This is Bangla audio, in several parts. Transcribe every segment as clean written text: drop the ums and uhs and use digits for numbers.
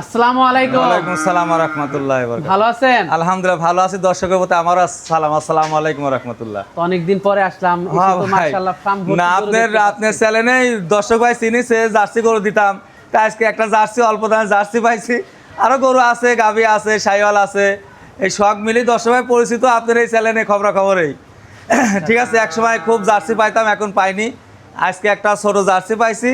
আসসালামু আলাইকুম। ওয়ালাইকুম আসসালাম ওয়া রাহমাতুল্লাহি ওয়া বারাকাতুহু। ভালো আছেন? আলহামদুলিল্লাহ ভালো আছি। দর্শকের প্রতি আমারও সালাম, আসসালামু আলাইকুম ওয়া রাহমাতুল্লাহ। তো অনেকদিন পরে আসলাম, এসে তো মাশাআল্লাহ ফার্ম ভর্তি না গরু দেখতে আপনার পাচ্ছি। চ্যানেলে দর্শক ভাই চিনিছে, জার্সি গরু দিতাম, তাই আজকে একটা জার্সি অল্প দামে জার্সি পাইছি। আরো গরু আছে, গাভী আছে, শাইওয়াল আছে, এই সব মিলিয়ে দর্শক ভাই পরিচিত আপনার এই চ্যানেলে খবরাখবরেই। ঠিক আছে, একসময় খুব জার্সি পাইতাম, এখন পাইনি। আজকে একটা ছোট জার্সি পাইছি,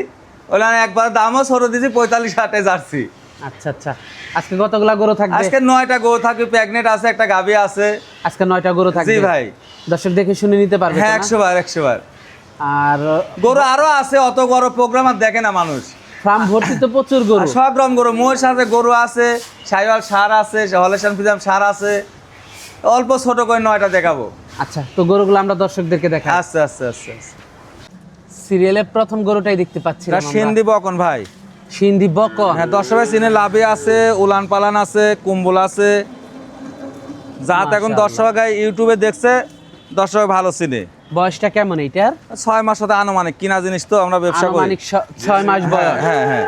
ওইখানে একবার দামও ছোট দিয়েছি 45,000 জার্সি। আচ্ছা আচ্ছা, আজকে কতগুলা গরু থাকবে? আজকে 9টা গরু থাকবে, প্রেগনেন্ট আছে, একটা গাভী আছে। আজকে 9টা গরু থাকবে। জি ভাই। দর্শক দেখে শুনে নিতে পারবে? হ্যাঁ, তো না? 100 বার 100 বার। আর গরু আরো আছে, অত বড় প্রোগ্রাম আর দেখে না মানুষ। ফার্ম ভর্তি তো প্রচুর গরু। আর সব রকম গরু, মোর সাথে গরু আছে, শাইওয়াল সার আছে, হলেশান ফিজাম সার আছে। অল্প ছোট করে 9টা দেখাবো। আচ্ছা, তো গরুগুলো আমরা দর্শকদেরকে দেখাই। আচ্ছা আচ্ছা আচ্ছা। সিরিয়ালের প্রথম গরুটাই দেখতে পাচ্ছি। এটা সিন্ধি বকন ভাই। সিন্ধি বকন। হ্যাঁ, দর্শক চিনে লাভে আছে, উলান পালান আছে, কুম্বল আছে। জাত এখন দর্শক ইউটিউবে দেখছে, দর্শক ভালো চিনে। বয়সটা কেমন এইটার? 6 মাস হতে আনুমানিক, কিনা জিনিস তো আমরা ব্যবসা করি। আনুমানিক 6 মাস বয়স। হ্যাঁ হ্যাঁ।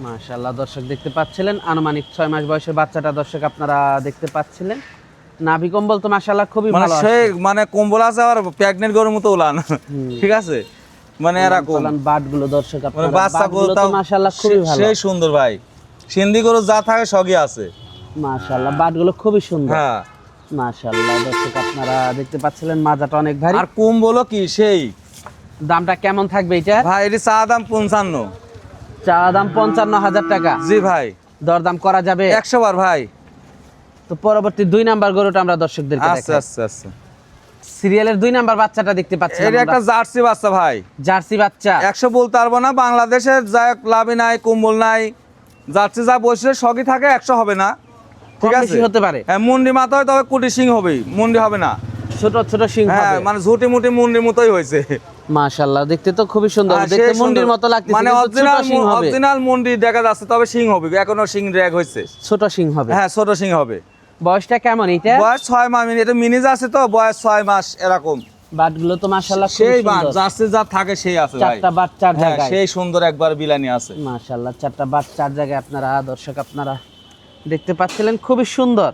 মাশাআল্লাহ, দর্শক দেখতে পাচ্ছিলেন আনুমানিক 6 মাস বয়সের বাচ্চাটা দর্শক আপনারা দেখতে পাচ্ছিলেন। নাভি কম্বল তো মাশাআল্লাহ খুবই মানে ভালো সেই আছে। মানে কম্বল আছে, আর প্রেগনেন্ট গরুর মতো উলান। ঠিক আছে, মানে এরকম বাটগুলো দর্শক মানে আপনারা বাচ্চা গরু বাটগুলো তো মাশাআল্লাহ খুবই ভালো। সেই সুন্দর ভাই। সিন্ধি গরু যা থাকে সবই আছে। মাশাআল্লাহ, বাটগুলো খুবই সুন্দর। হ্যাঁ, মাশাআল্লাহ, দর্শক আপনারা দেখতে পাচ্ছিলেন মাজাটা অনেক ভারী। আর কম্বলও কি সেই। দামটা কেমন থাকবে এটা? ভাই এটি চা দাম 55। চা দাম 55,000 টাকা। জি ভাই। দরদাম করা যাবে? 100 বার ভাই। তো পরবর্তী 2 নাম্বার গরুটা আমরা দর্শকদেরকে আচ্ছা দেখাই। আচ্ছা আচ্ছা। সিরিয়ালের 2 নাম্বার বাচ্চাটা দেখতে পাচ্ছি এটা একটা জার্সি বাচ্চা ভাই। জার্সি বাচ্চা। 100 বলতে পারবো না, বাংলাদেশের যা লাভি নাই, কম্বল নাই, জার্সি যা বসে সবই থাকে, 100 হবে না। ঠিক কম আছে, বেশি হতে পারে। হ্যাঁ, মুন্ডি মাথা হয়, তবে কুটি সিং হবেই, মুন্ডি হবে না। ছোট ছোট সিং হ্যাঁ, হবে। মানে ঝুটি মুটি মুন্ডির মতোই হয়েছে। মাশাআল্লাহ, দেখতে তো খুবই সুন্দর, হ্যাঁ, দেখতে সেই মন্দির সুন্দর। মতো লাগতেছে, মানে কিন্তু ছোট সিং হবে। অরিজিনাল মুন্ডি দেখা যাচ্ছে, তবে সিং হবে, এখনো সিং র‍্যাগ হয়েছে। ছোট সিং হবে। হ্যাঁ, ছোট সিং হবে। বয়সটা কেমন এটা? বয়স 6 মাস, এটা মিনিজ আছে তো, বয়স 6 মাস এরকম। বাটগুলো তো মাশাআল্লাহ খুবই সেই বাট সুন্দর। জার্সি যা থাকে সেই আছে ভাই। 4টা বাট 4 হ্যাঁ, জায়গায়। সেই সুন্দর একবার বিলানি আছে। মাশাআল্লাহ, 4টা বাট 4 জায়গায় আপনারা দর্শক আপনারা দেখতে পাচ্ছিলেন, খুবই সুন্দর,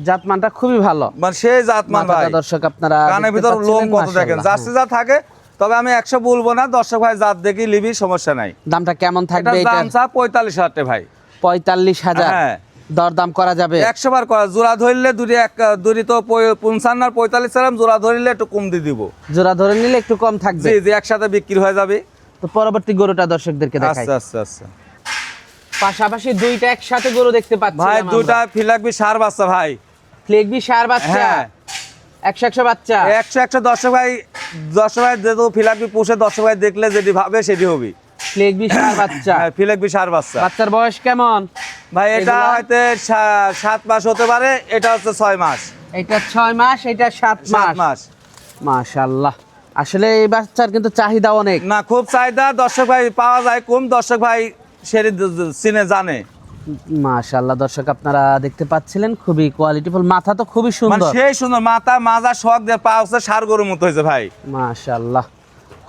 জাতমানটা খুবই ভালো। মানে সেই জাতমান ভাই। মাথাটা দর্শক আপনারা কানের দেখতে ভিতর লোম পাচ্ছিলেন, কত দেখেন। মাশাআল্লাহ। জার্সি যা থাকে, তবে আমি 100 বলবো না, দর্শক ভাই জাত দেখি লিবি, সমস্যা নাই। দামটা কেমন এটা থাকবে এটা? দাম চা 45,000 ভাই। 45,000। হ্যাঁ, দরদাম করা যাবে? 100 বার করা। জোড়া ধরলে দুটি তো 55 আর 45 সালাম, জোড়া ধরলে একটু কম দিয়ে দিব। জোড়া ধরে নিলে একটু কম থাকবে। জি জি, একসাথে বিক্রি হয়ে যাবে। তো পরবর্তী গরুটা দর্শকদেরকে দেখাই। আচ্ছা আচ্ছা আচ্ছা। পাশাপাশি 2টা একসাথে গরু দেখতে পাচ্ছি ভাই দুটা ফিলাকবি সার বাচ্চা ভাই। ফ্লেগবি সার বাচ্চা। হ্যাঁ, 100 বাচ্চা। 100 দর্শক ভাই যেহেতু ফিলাকবি পুষে, দর্শক ভাই দেখলে যেটি ভাবে সেটি হবে। ফ্লেগবি সার বাচ্চা। হ্যাঁ, ফিলাকবি সার বাচ্চা। বাচ্চার বয়স কেমন ভাই এটা এগুলা? হয়তো 7 মাস হতে পারে, এটা হচ্ছে 6 মাস। এটা 6 মাস, এটা 7 7 মাস। মাস। মাশাআল্লাহ, আসলে এই বাচ্চার কিন্তু চাহিদা অনেক। না, খুব চাহিদা, দর্শক ভাই পাওয়া যায় কম, দর্শক ভাই সেটি চিনে জানে। মাশাআল্লাহ, দর্শক আপনারা দেখতে পাচ্ছিলেন, খুবই কোয়ালিটিফুল, মাথা তো খুবই মানে সুন্দর। সেই সুন্দর মাথা, মাজা, শখ দিয়ে পা হচ্ছে সার গরুর মতো হয়েছে ভাই। মাশাআল্লাহ,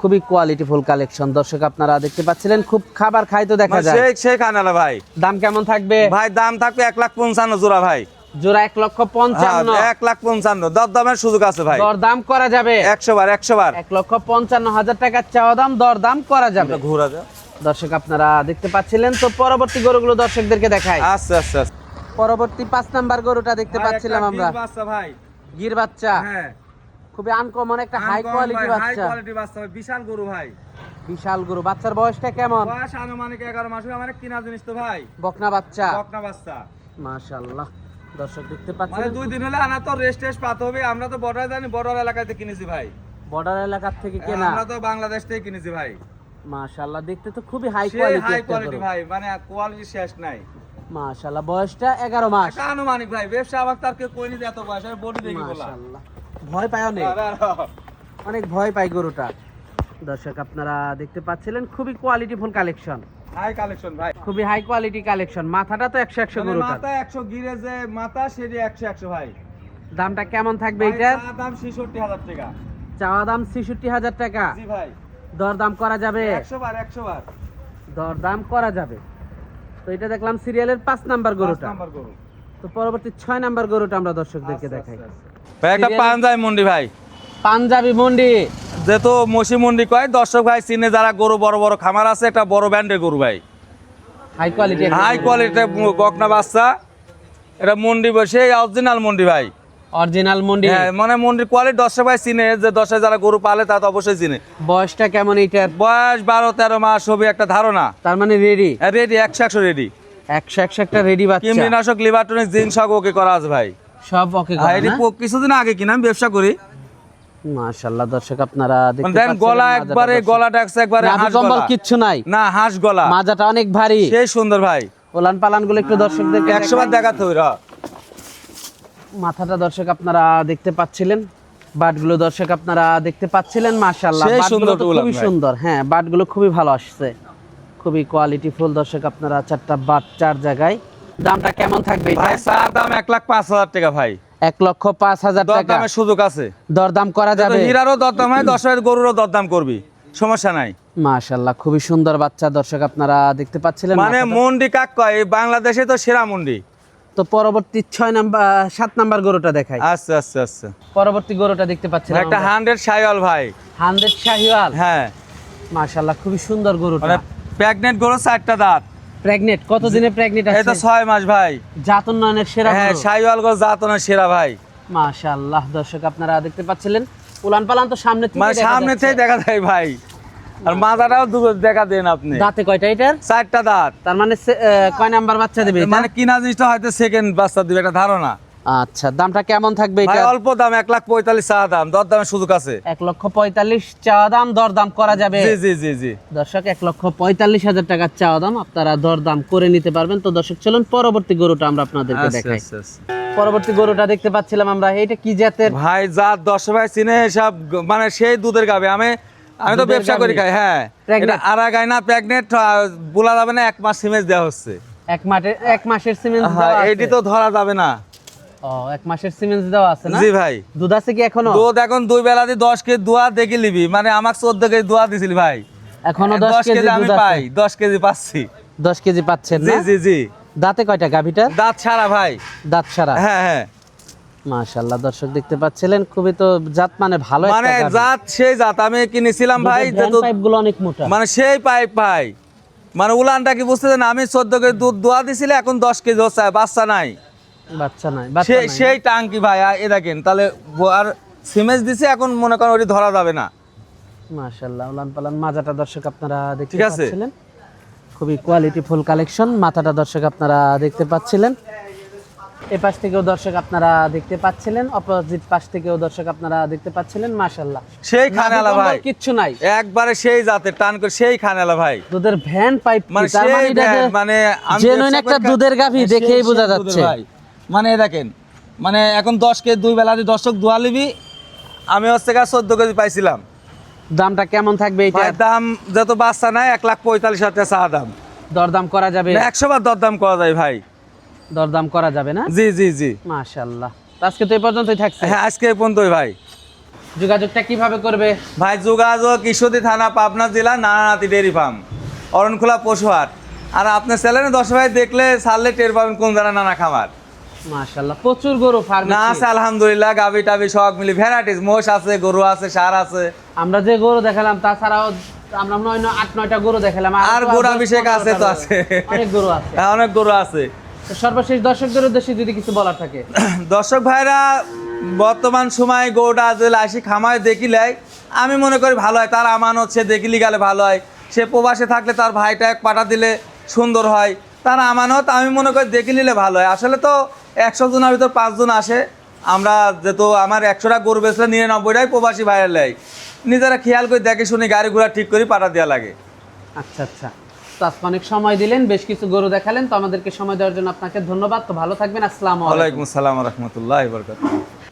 খুবই কোয়ালিটিফুল কালেকশন। দর্শক আপনারা দেখতে পাচ্ছিলেন, খুব খাবার খাইতো দেখা যায়। সেই কানালা ভাই। দাম কেমন থাকবে? ভাই দাম থাকবে 1,55,000 জোড়া ভাই। জোড়া 1,55,000। 1,55,000 দরদামের সুযোগ আছে ভাই। দরদাম করা যাবে? 100 বার 100 বার। 1,55,000 টাকা চাওয়া দাম, দরদাম করা যাবে। ঘোরা যা। দর্শক আপনারা দেখতে পাচ্ছিলেন, তো পরবর্তী গরুগুলো দর্শকদেরকে দেখাই। আচ্ছা আচ্ছা। পরবর্তী 5 নাম্বার গরুটা দেখতে পাচ্ছিলাম আমরা। বাচ্চা ভাই। গির বাচ্চা। হ্যাঁ, খুবই আনকমন একটা হাই কোয়ালিটি হাই বাচ্চা। কোয়ালিটি বাচ্চা ভাই, বিশাল গরু ভাই। বিশাল গরু। বাচ্চার বয়সটা কেমন? বয়স আনুমানিক 11 মাস। আমার কিনা জিনিস তো ভাই। বকনা বাচ্চা। বকনা বাচ্চা। মাশাআল্লাহ, দর্শক দেখতে মানে পাচ্ছেন, 2 দিন হলে আনা তো রেস্ট পাতে হবে। আমরা তো বর্ডার জানি, বর্ডার এলাকাতে কিনেছি ভাই। বর্ডার এলাকা থেকে কেনা। আমরা তো বাংলাদেশ থেকে কিনেছি ভাই। মাশাআল্লাহ, দেখতে তো খুবই হাই সেই কোয়ালিটি হাই একটা কোয়ালিটি গরু। ভাই, মানে কোয়ালিটি শেষ নাই। মাশাআল্লাহ, বয়সটা 11 মাস। একটা আনুমানিক ভাই, ব্যবসা আবার তার কেউ কইনি যে এত বয়স, আমি বডি দেখি বললাম। মাশাআল্লাহ, ভয় পায় অনেক, অনেক ভয় পায় গরুটা। দর্শক আপনারা দেখতে পাচ্ছিলেন খুবই কোয়ালিটিফুল কালেকশন, হাই কালেকশন ভাই, খুবই হাই কোয়ালিটি কালেকশন। মাথাটা তো 100 মানে গরুটা, মাথা 100 গিরে যে মাথা সেটি 100 ভাই। দামটা কেমন থাকবে ভাই, এটার? চা দাম 66,000 টাকা। চাওয়া দাম 66,000 টাকা, জি ভাই, দরদাম করা যাবে? 100 বার দরদাম করা যাবে। তো এটা দেখলাম সিরিয়ালের 5 নাম্বার গরুটা। নাম্বার গরু। তো পরবর্তী 6 নাম্বার গরুটা আমরা দর্শকদেরকে দেখাই। ভাই একটা পাঞ্জাবি মন্ডি ভাই, পাঞ্জাবি মন্ডি, যেহেতু মসি মন্ডি কয় দর্শক ভাই চিনে যারা, গরু বড় বড় খামার আছে, একটা বড় ব্র্যান্ডের গরু ভাই, হাই কোয়ালিটি, হাই কোয়ালিটি বকনা বাচ্চা। এটা মন্ডি বসে অরিজিনাল মন্ডি ভাই, অরিজিনাল মন্ডি। হ্যাঁ মানে মন্ডির কোয়ালিটি দর্শক ভাই চিনে, যে দর্শক যারা গরু পালে তা তো অবশ্যই চিনে। বয়সটা কেমন এইটার? বয়স 12-13 মাস হবে, একটা ধারণা। তার মানে রেডি, রেডি 100 রেডি, 100 একটা রেডি বাচ্চা। কৃমিনাশক লিভারটনিক জিন সব ওকে করা আছে ভাই। সব ওকে আর এটি কিছুদিন আগে কিনা আমি ব্যবসা করি। মাশাআল্লাহ, দর্শক আপনারা দেখতে দেন পাচ্ছেন গলা একবারে, গলাটা একবারে হাঁস কম্বল গলা, কিচ্ছু নাই, না হাঁস গলা, মাজাটা অনেক ভারী, সেই সুন্দর ভাই। ওলান পালান গুলো একটু দর্শকদেরকে 100 বার দেখাতে হবে। মাথাটা দর্শক আপনারা দেখতে পাচ্ছিলেন, বাটগুলো দর্শক আপনারা দেখতে পাচ্ছিলেন। মাশাআল্লাহ, সেই বাটগুলো সুন্দর তো উলান খুবই ভাই। সুন্দর। হ্যাঁ, বাটগুলো খুবই ভালো আসছে, খুবই কোয়ালিটি ফুল। দর্শক আপনারা 4টা বাট 4 জায়গায়। দামটা কেমন থাকবে এটা? ভাই চার দাম 1,05,000 টাকা ভাই, 1,05,000 টাকা, দরদামের সুযোগ আছে। দরদাম করা যাবে? হীরারও দরদাম হয়, 10 গরুরও দরদাম করবি, সমস্যা নাই। মাশাআল্লাহ, খুবই সুন্দর বাচ্চা। দর্শক আপনারা দেখতে পাচ্ছিলেন, মানে মাথাটা- মন্ডি কাক কয়, এই বাংলাদেশে তো সেরা মন্ডি। তো পরবর্তী 7 নাম্বার গরুটা দেখাই। আচ্ছা আচ্ছা আচ্ছা, পরবর্তী গরুটা দেখতে পাচ্ছিলাম একটা 100 শাইওয়াল ভাই। 100 শাহিওয়াল। হ্যাঁ মাশাআল্লাহ, খুবই সুন্দর গরুটা। মানে প্রেগনেন্ট গরু, 4টা দাঁত। প্রেগনেন্ট, কত দিনে প্রেগনেন্ট এই তো আছে? 6 মাস ভাই। জাত উন্নয়নের সেরা হ্যাঁ গরু। শাইওয়াল গরু জাতনের সেরা ভাই। মাশাআল্লাহ, দর্শক আপনারা দেখতে পাচ্ছিলেন, উলান পালান তো সামনে থেকে মানে দেখা সামনে যাচ্ছে। থেকে দেখা যায় ভাই, আর মাথাটাও দেখা দেন আপনি। দাঁতে কয়টা এটার? 4টা দাঁত। তার মানে কয় নাম্বার বাচ্চা দেবে এটা? মানে কিনা জিনিসটা হয়তো সেকেন্ড বাচ্চা দিবে, একটা ধারণা। আচ্ছা, দামটা কেমন থাকবে ভাই এটা? অল্প দাম, 1,45,000 চা দাম, দরদামের সুযোগ আছে। 1,45,000 চাওয়া দাম, দরদাম করা যাবে? জি জি জি জি। দর্শক 1,45,000 টাকার চাওয়া দাম, আপনারা দরদাম করে নিতে পারবেন। তো দর্শক চলুন পরবর্তী গরুটা আমরা আপনাদেরকে আচ্ছা, দেখাই। আচ্ছা, আচ্ছা। পরবর্তী গরুটা দেখতে পাচ্ছিলাম আমরা, এটা কি জাতের? ভাই জাত 10 ভাই চিনে সব, মানে সেই দুধের গাবে। আমি তো দুধের ব্যবসা করি গাভী? খাই। হ্যাঁ Pregnant? এটা আরাগাই না, প্রেগনেন্ট বলা যাবে না, 1 মাস সিমেজ দেওয়া হচ্ছে। 1 মাসের সিমেন্স হ্যাঁ দেওয়া আছে? এটি তো ধরা যাবে না। ও, 1 মাসের সিমেন্স দেওয়া আছে না? জি ভাই। দুধ আছে কি এখনো? দুধ এখন 2 বেলা দিয়ে 10 কেজি দোয়া দেখে নিবি, মানে আমাকে 14 কেজি দোয়া দিছিল ভাই। এখনো 10 10 কেজি আমি দুধ আছে? পাই, 10 কেজি পাচ্ছি। 10 কেজি পাচ্ছেন জি না? জি জি। দাঁতে কয়টা গাভীটার? দাঁত ছাড়া ভাই। দাঁত ছাড়া। হ্যাঁ হ্যাঁ, মাশাআল্লাহ, দর্শক দেখতে পাচ্ছিলেন, খুবই তো জাত মানে ভালো একটা মানে গাভী। জাত সেই জাত। আমি কিনেছিলাম ভাই, দুধের যে ভ্যান দুধ পাইপগুলো অনেক মোটা। মানে সেই পাইপ ভাই, মানে উলানটা কি বুঝতেছেন? আমি 14 কেজি দুধ দোয়া দিছিলে, এখন 10 কেজি হচ্ছে, বাচ্চা নাই। বাচ্চা নাই, বাচ্চা সেই নাই। সেই টাঙ্কি ভাই, এ দেখেন তাহলে। আর সিমেজ দিছে, এখন মনে করেন ওটি ধরা যাবে না। মাশাআল্লাহ, উলান পালান মাজাটা দর্শক আপনারা দেখতে ঠিক আছে। পাচ্ছিলেন, খুবই কোয়ালিটি ফুল কালেকশন। মাথাটা দর্শক আপনারা দেখতে পাচ্ছিলেন, এই পাশ থেকেও দর্শক আপনারা দেখতে পাচ্ছিলেন, অপোজিট পাশ থেকেও দর্শক আপনারা দেখতে পাচ্ছিলেন। মাশাআল্লাহ, সেই খানেলা নাভি ভাই, কম্বল কিচ্ছু নাই, একবারে সেই জাতের টান করে সেই খানেলা ভাই। দুধের ভ্যান পাইপ মানে তার সেই মানে এটা যে মানে আমি genuine ব্যবসা একটা করি, দুধের গাভী সেই- দেখেই সেই বোঝা দুধের যাচ্ছে। ভাই। মানে এ দেখেন, মানে এখন 10 কেজি 2 বেলা দিয়ে 10 দোয়া লিবি, আমি হচ্ছে 14 কেজি পাইছিলাম। দামটা কেমন থাকবে এটা? ভাই দাম যত বাচ্চা নাই, 1,45,000 টাকা চা দাম। দরদাম করা যাবে? 100 বার দরদাম করা যায় ভাই। দরদাম করা যাবে না? জি জি জি। মাশাআল্লাহ, তো আজকে তো এই পর্যন্তই থাকছে। হ্যাঁ আজকে এই পর্যন্তই ভাই। যোগাযোগটা কিভাবে করবে? ভাই যোগাযোগ ঈশ্বরদী থানা, পাবনা জেলা, নানানাতি ডেয়ারি ফার্ম, অরণখোলা পশুহাট। আর আপনার চ্যানেলে 10 ভাই দেখলে ছাড়লে টের পাবেন কোন জায়গা নানা খামার। মাশাআল্লাহ, প্রচুর গরু ফার্মে। না আছে আলহামদুলিল্লাহ, গাভি টাভি সব মিলি ভ্যারাইটিস, মোষ আছে, গরু আছে, ষাঁড় আছে। আমরা যে গরু দেখালাম তাছাড়াও আমরা মনে হয় 8-9টা গরু দেখালাম, আর তো গোড়া 10-15টা বিশেক আছে তো গরু। আছে। অনেক গরু আছে। হ্যাঁ অনেক গরু আছে। তো সর্বশেষ দর্শকদের উদ্দেশ্যে যদি কিছু বলার থাকে। দর্শক ভাইরা, বর্তমান সময় গরুটা যদি আসি খামায় দেখিলে আমি মনে করি ভালো হয়, তার আমানত সে দেখিলি গেলে ভালো হয়। সে প্রবাসে থাকলে তার ভাইটা এক পাঠা দিলে সুন্দর হয়, তার আমানত আমি মনে করি দেখে নিলে ভালো হয়। আসলে তো 100 জনের ভিতর 5 জন আসে। আমরা যেহেতু আমার 100টা গরু বেচলে 99টাই প্রবাসী ভাইয়ের লাই, নিজেরা খেয়াল করে দেখে শুনে গাড়ি ঘোড়া ঠিক করে পাঠা দেওয়া লাগে। আচ্ছা আচ্ছা, তো আজকে অনেক সময় দিলেন, বেশ কিছু গরু দেখালেন, তো আমাদেরকে সময় দেওয়ার জন্য আপনাকে ধন্যবাদ। তো ভালো থাকবেন, আসসালামু আলাইকুম। ওয়ালাইকুম আসসালাম রহমতুল্লাহ বরকাত।